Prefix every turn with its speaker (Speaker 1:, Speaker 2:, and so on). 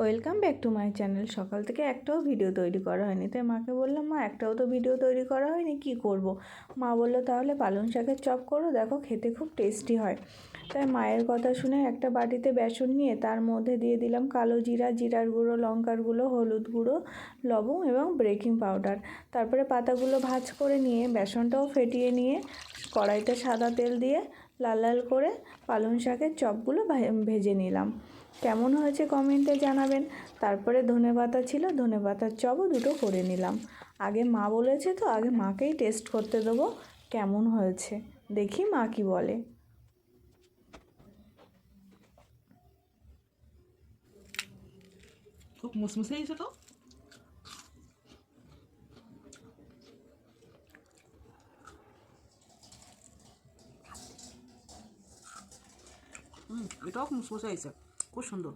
Speaker 1: Welcome back to my channel. সকাল থেকে একটাও ভিডিও তৈরি করা হয়নি, তাই মাকে বললাম মা একটাও তো ভিডিও তৈরি করা হয়নি, কি করব। মা বললো তাহলে পালং শাকের চপ করো, দেখো খেতে খুব টেস্টি হয়। তাই মায়ের কথা শুনে একটা বাটিতে বেসন নিয়ে তার মধ্যে দিয়ে দিলাম কালো জিরা, জিরার গুঁড়ো, লঙ্কার গুঁড়ো, হলুদ গুঁড়ো, লবণ এবং বেকিং পাউডার। তারপরে পাতাগুলো ভাজ করে নিয়ে বেসনটাও ফেটিয়ে নিয়ে কড়াইতে সাদা তেল দিয়ে লাল লাল করে পালং শাকের চপগুলো ভেজে নিলাম। কেমন হয়েছে কমেন্টে জানাবেন। তারপরে ধনেপাতা ছিল, ধনেপাতার চপও দুটো করে নিলাম। আগে মা বলেছে তো আগে মাকেই টেস্ট করতে দেবো কেমন হয়েছে, দেখি মা কি বলে।
Speaker 2: খুব মুসমুসে হয়েছে তো। এটাও মুসমুসে হয়েছে, খুব সুন্দর।